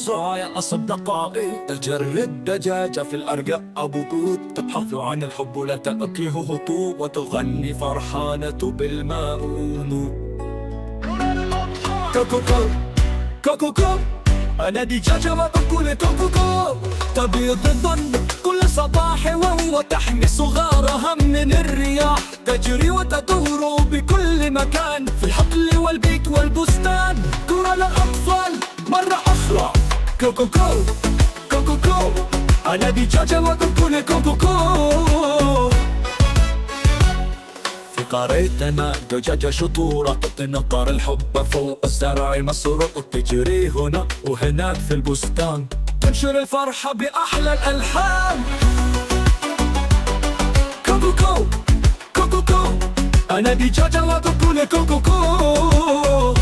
تسعى يا أصدقائي، تجرد دجاجة في الأرجاء بطوط، تبحث عن الحب ولا تأكله هطوط، وتغني فرحانة بالماء. كوكوكو كوكوكو، أنا دجاجة وبكل كوكوكو، تبيض الظن كل صباح وهو تحمي صغارها من الرياح، تجري وتدور بكل مكان في الحقل والبيت والبستان. ترى الأطفال مرة أخرى كوكوكو كوكوكو، أنا دجاجة وبكل كوكوكو. في قريتنا دجاجة شطورة تتنقر الحب فوق الزرع المسرور، تجري هنا وهناك في البستان، تنشر الفرحة بأحلى الألحان. كوكوكو كوكوكو، أنا دجاجة وبكل كوكوكو.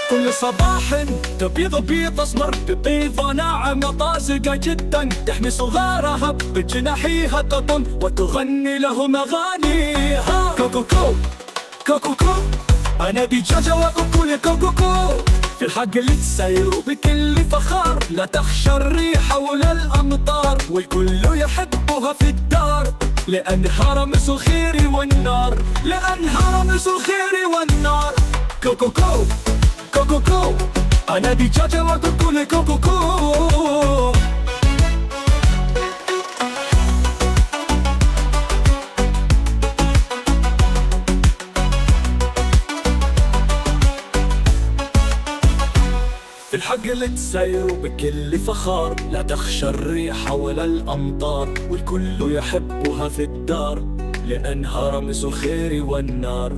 كل صباح تبيض بيض أسمر ببيضة ناعمة طازجة جدا، تحمي صغارها بجناحيها تطن وتغني لهم أغانيها. كوكوكو كوكوكو، أنا دجاجة وبكل كوكوكو، في الحقل تسير بكل فخار، لا تخشى الريح ولا الأمطار، والكل يحبها في الدار، لأنها رمز الخير والنار، لأنها رمز الخير والنار. كوكوكو كوكوكو، أنا دجاجة وبكل كوكوكو. في الحقل تسير بكل فخار، لا تخشى الريح ولا الأمطار، والكل يحبها في الدار، لأنها رمز الخير والنار.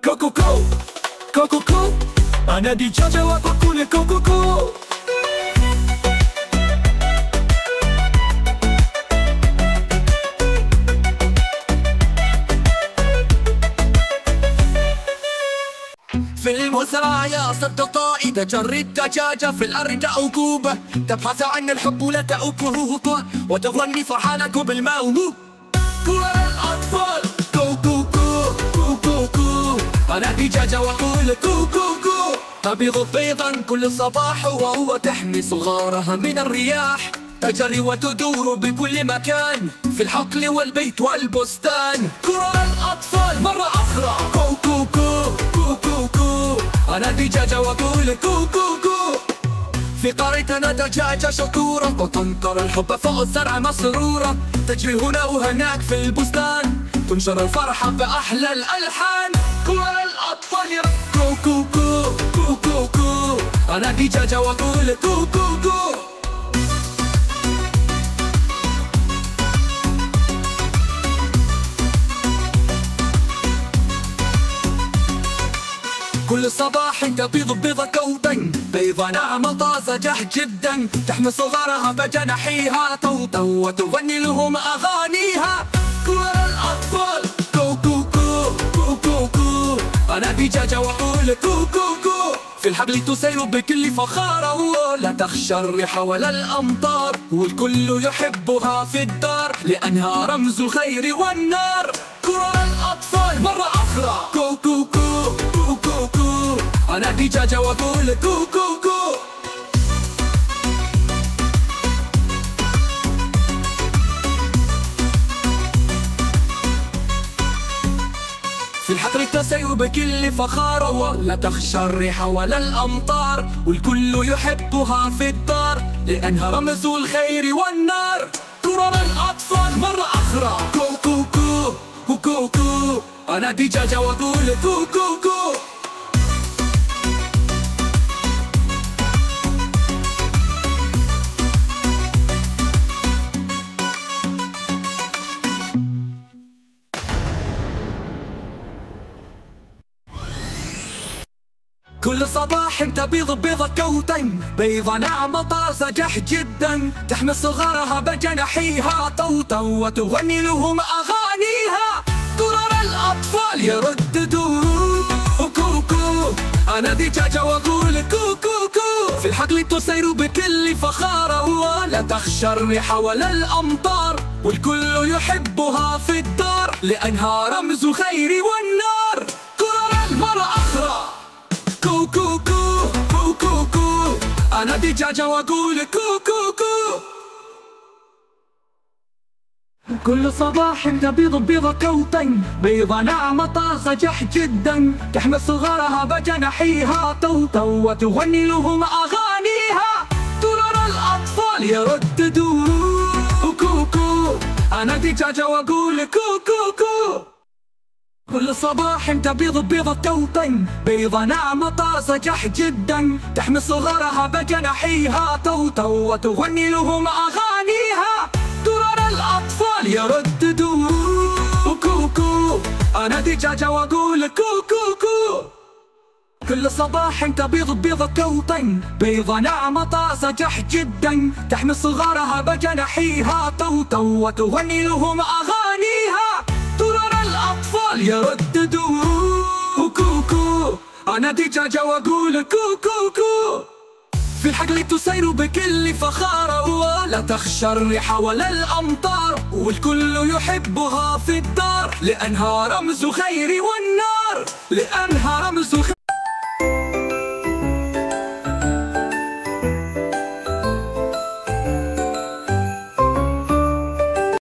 كوكوكو كوكوكو، أنا دجاجة وبكل كوكوكو. في المزرعة يا أصدقائي، تجرد دجاجة في الأرض أوكوبة، تبحث عن الحب ولا تأكله هطوة، وتغني فرحانك بالماء. كل الأطفال كوكوكو كوكوكو، أنا دجاجة وأقول كوكوكو، تبيض بيضا كل صباح وهو تحمي صغارها من الرياح، تجري وتدور بكل مكان في الحقل والبيت والبستان. كرة الأطفال مرة أخرى كوكوكو كوكوكو، أنا دجاجة وأقول كوكوكو. في قريتنا دجاجة شطورة وتنقر الحب فوق الزرع مسرورة، تجري هنا وهناك في البستان، تنشر الفرحة بأحلى الألحان. كل الأطفال يا كوكوكو كوكوكو، أنا دجاجة وأقول كوكوكو. كل صباح تبيض بيضة كوتين، بيضة ناعمة طازجة جدا، تحمي صغارها بجناحيها طوطا وتغني لهم أغانيها. كل الأطفال كوكوكو كوكوكو، أنا دجاجة وأقول كوكوكو، في الحقل تسير بكل فخار، ولا تخشى الريح ولا الأمطار، والكل يحبها في الدار، لأنها رمز الخير والنار. كل الأطفال مرة أخرى كوكوكو كوكوكو، أنا دجاجة وأقول كوكوكو. في الحقل تسير بكل فخار، ولا تخشى الريح ولا الأمطار، والكل يحبها في الدار، لأنها رمز الخير والنار. ترى الأطفال مرة أخرى كوكوكو كوكوكو، أنا دجاجة وأقول كوكوكو. كل صباح تبيض بيضة كوتين، بيضة ناعمة طازجة جدا، تحمي صغارها بجناحيها طوطا وتغني لهم أغانيها. ترى الأطفال يرددون كوكو، أنا دجاجة وأقول كوكوكو، في الحقل تسير بكل فخارة، ولا تخشى الريح ولا الأمطار، والكل يحبها في الدار لأنها رمز الخير والنار. كرة مرة أخرى كو كو كو كو كو كو، أنا دجاجة وأقول كو كو كو. كل صباح تبيض بيضة كوطن، بيضة ناعمة طازجة جدا، تحمل صغارها بجناحيها طوطو وتغني لهم أغانيها. ترى الأطفال يرددون كوكو، أنا دجاجة وأقول كوكو. كل صباح تبيض بيضة كوطن، بيضة ناعمة طازجة جدا، تحمل صغارها بجناحيها طوطو وتغني لهم أغانيها. ترى الأطفال يرددون كوكو، أنا دجاجة وأقول كوكو. كل صباح تبيض بيضة كوطن، بيضة ناعمة طازجة جدا، تحمل صغارها بجناحيها طوطو وتغني لهم أغانيها. ترى الأطفال يرددون كوكو، أنا دجاجة وأقول كوكو. في الحقل تسير بكل فخارة، ولا تخشى الريح ولا الأمطار، والكل يحبها في الدار لأنها رمز الخير والنار.